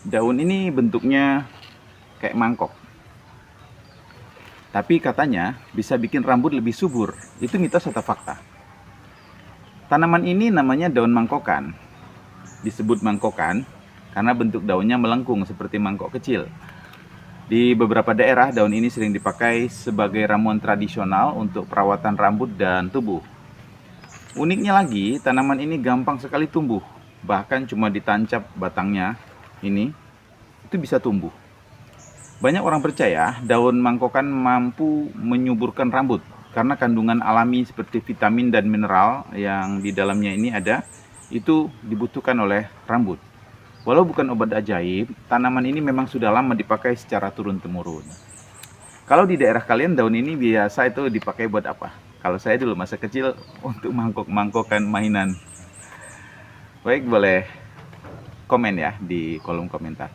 Daun ini bentuknya kayak mangkok, tapi katanya bisa bikin rambut lebih subur. Itu mitos atau fakta? Tanaman ini namanya daun mangkokan. Disebut mangkokan karena bentuk daunnya melengkung seperti mangkok kecil. Di beberapa daerah, daun ini sering dipakai sebagai ramuan tradisional untuk perawatan rambut dan tubuh. Uniknya lagi, tanaman ini gampang sekali tumbuh. Bahkan cuma ditancap batangnya ini, itu bisa tumbuh. Banyak orang percaya daun mangkokan mampu menyuburkan rambut karena kandungan alami seperti vitamin dan mineral yang di dalamnya ini ada, itu dibutuhkan oleh rambut. Walau bukan obat ajaib, tanaman ini memang sudah lama dipakai secara turun-temurun. Kalau di daerah kalian daun ini biasa itu dipakai buat apa? Kalau saya dulu masa kecil untuk mangkok-mangkokan mainan. Baik, boleh komen ya di kolom komentar.